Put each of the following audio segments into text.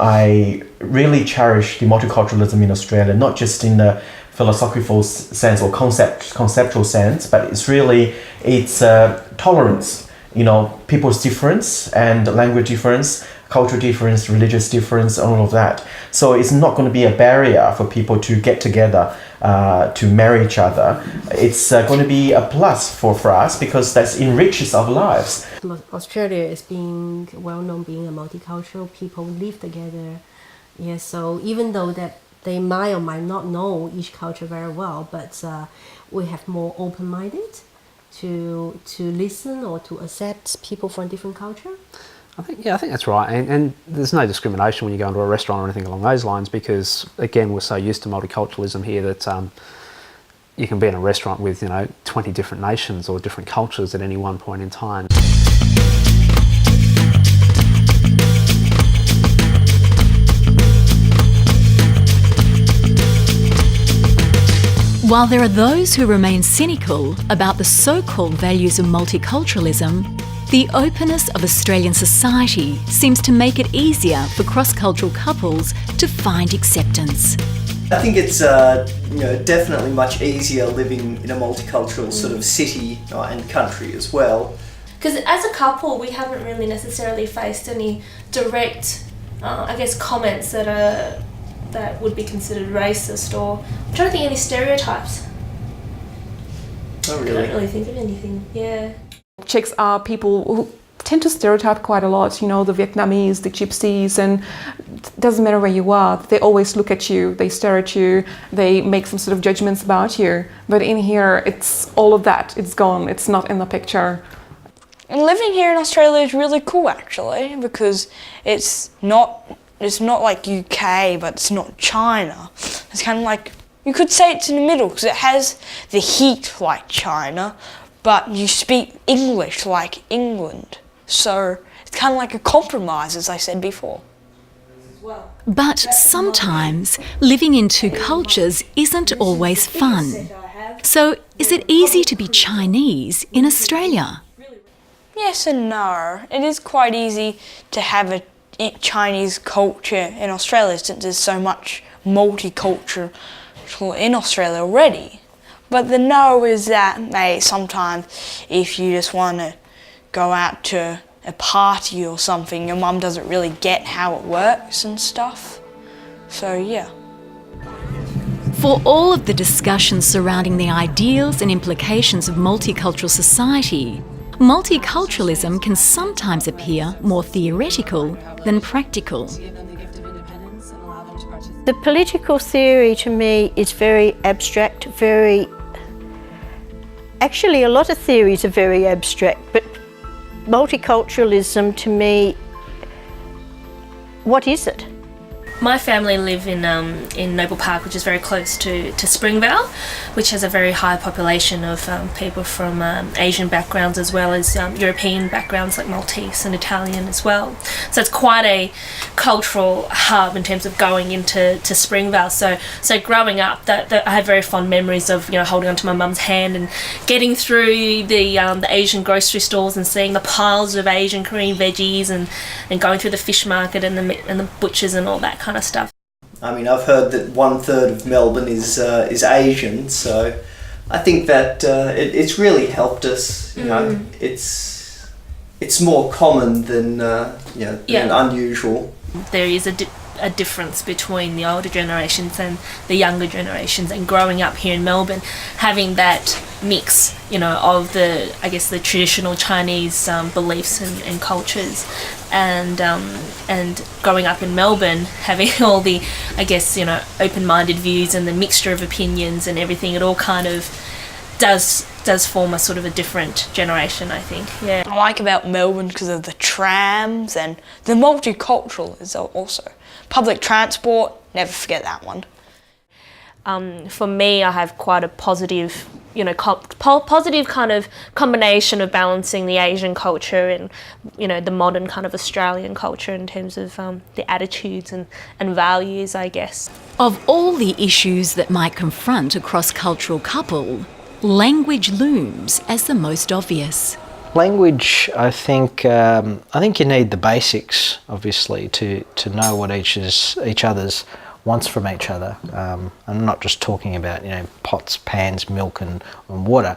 I really cherish the multiculturalism in Australia, not just in the philosophical sense or conceptual sense, but it's tolerance. You know, people's difference and language difference, cultural difference, religious difference, all of that. So it's not going to be a barrier for people to get together, to marry each other. It's going to be a plus for us because that enriches our lives. Australia is being well known being a multicultural, people live together. Yeah, so even though that they might or might not know each culture very well, but we have more open-minded to listen or to accept people from different culture. I think that's right, and there's no discrimination when you go into a restaurant or anything along those lines because, again, we're so used to multiculturalism here that you can be in a restaurant with 20 different nations or different cultures at any one point in time. While there are those who remain cynical about the so-called values of multiculturalism, the openness of Australian society seems to make it easier for cross-cultural couples to find acceptance. I think it's definitely much easier living in a multicultural sort of city and country as well. Because as a couple, we haven't really necessarily faced any direct, comments that would be considered racist, or I'm trying to think of any stereotypes. Oh, really? I can't really think of anything. Yeah. Czechs are people who tend to stereotype quite a lot, the Vietnamese, the Gypsies, and it doesn't matter where you are, they always look at you, they stare at you, they make some sort of judgments about you. But in here, it's all of that, it's gone, it's not in the picture. And living here in Australia is really cool actually, because it's not like UK, but it's not China. It's kind of like, you could say it's in the middle, because it has the heat like China, but you speak English like England. So it's kind of like a compromise, as I said before. But sometimes living in two cultures isn't always fun. So is it easy to be Chinese in Australia? Yes and no. It is quite easy to have a Chinese culture in Australia since there's so much multicultural in Australia already. But the no is that sometimes if you just want to go out to a party or something, your mum doesn't really get how it works and stuff. So yeah. For all of the discussions surrounding the ideals and implications of multicultural society, multiculturalism can sometimes appear more theoretical than practical. The political theory to me is very abstract, actually a lot of theories are very abstract, but multiculturalism to me, what is it? My family live in Noble Park, which is very close to Springvale, which has a very high population of people from Asian backgrounds as well as European backgrounds like Maltese and Italian as well. So it's quite a cultural hub in terms of going into Springvale. So growing up, that I have very fond memories of holding onto my mum's hand and getting through the Asian grocery stores and seeing the piles of Asian Korean veggies and going through the fish market and the butchers and all that kind of stuff. I mean, I've heard that 1/3 of Melbourne is Asian, so I think that it's really helped us. It's more common than than unusual. There is a difference between the older generations and the younger generations, and growing up here in Melbourne, having that mix, of the traditional Chinese beliefs and cultures, and growing up in Melbourne, having all the, open-minded views and the mixture of opinions and everything, it all kind of does form a sort of a different generation, I think. Yeah. I like about Melbourne because of the trams and the multicultural is also. Public transport, never forget that one. For me, I have quite a positive, positive kind of combination of balancing the Asian culture and, the modern kind of Australian culture in terms of the attitudes and values, I guess. Of all the issues that might confront a cross-cultural couple, language looms as the most obvious. Language, I think you need the basics, obviously, to know what each other's wants from each other. I'm not just talking about, pots, pans, milk and water.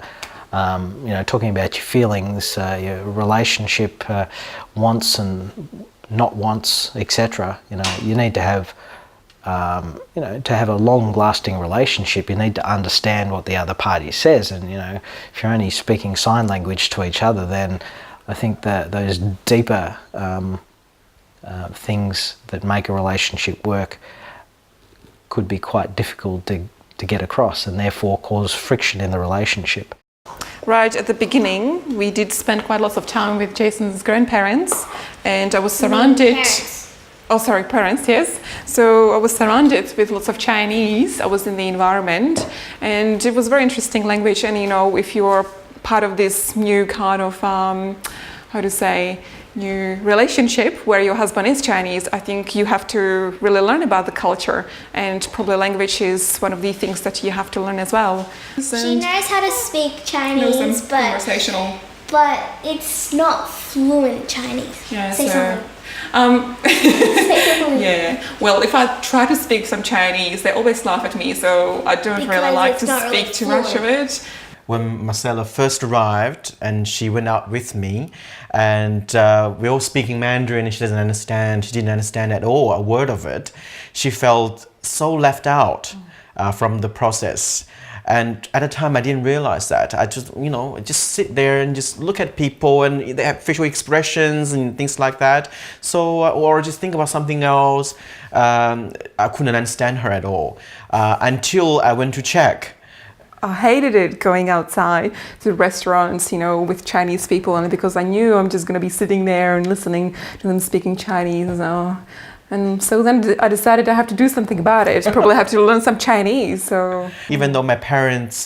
Talking about your feelings, your relationship, wants and not wants, etc. You need to have, to have a long-lasting relationship, you need to understand what the other party says. And if you're only speaking sign language to each other, then I think that those deeper things that make a relationship work could be quite difficult to get across, and therefore cause friction in the relationship. Right at the beginning, we did spend quite lots of time with Jason's grandparents, and I was surrounded... Parents, yes. So I was surrounded with lots of Chinese. I was in the environment, and it was very interesting language. And if you're part of this new kind of, new relationship where your husband is Chinese, I think you have to really learn about the culture, and probably language is one of the things that you have to learn as well. She knows how to speak Chinese, conversational. But it's not fluent Chinese. Yeah, Say something. Yeah. Well, if I try to speak some Chinese, they always laugh at me, so I don't really like to speak too much of it. When Marcella first arrived and she went out with me, and we're all speaking Mandarin and she didn't understand at all a word of it, she felt so left out from the process. And at the time I didn't realize that. I just sit there and just look at people, and they have facial expressions and things like that. So, or just think about something else. I couldn't understand her at all until I went to check. I hated it going outside to restaurants, with Chinese people, and because I knew I'm just going to be sitting there and listening to them speaking Chinese. And so then I decided I have to do something about it. Probably have to learn some Chinese. So even though my parents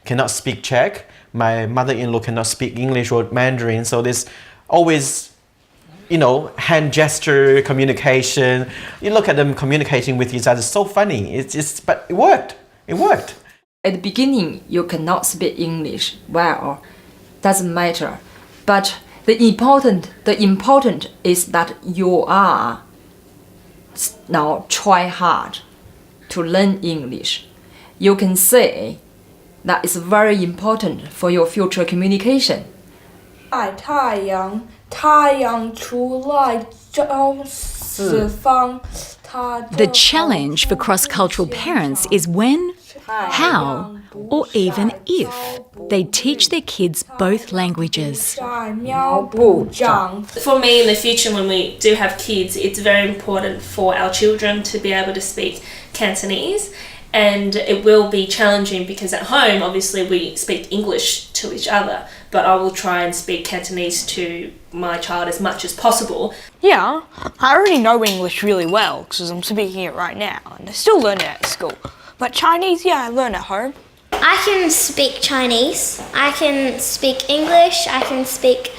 cannot speak Czech, my mother-in-law cannot speak English or Mandarin, so there's always, hand gesture communication. You look at them communicating with each other, it's so funny. But it worked. It worked. At the beginning, you cannot speak English well. Doesn't matter. But the important is that you are now try hard to learn English. You can say that is very important for your future communication. 太阳，太阳出来照四方。 The challenge for cross-cultural parents is when, how, or even if they teach their kids both languages. For me, in the future, when we do have kids, it's very important for our children to be able to speak Cantonese. And it will be challenging because at home, obviously, we speak English to each other, but I will try and speak Cantonese to my child as much as possible. Yeah, I already know English really well because I'm speaking it right now, and I still learn it at school. But Chinese, I learn at home. I can speak Chinese, I can speak English, I can speak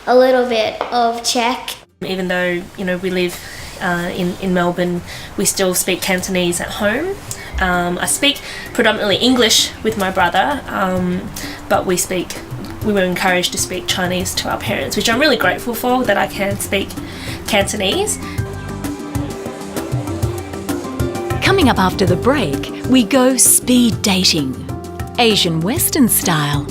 a little bit of Czech. Even though, we live in Melbourne, we still speak Cantonese at home. I speak predominantly English with my brother, but we were encouraged to speak Chinese to our parents, which I'm really grateful for, that I can speak Cantonese. Coming up after the break, we go speed dating, Asian Western style.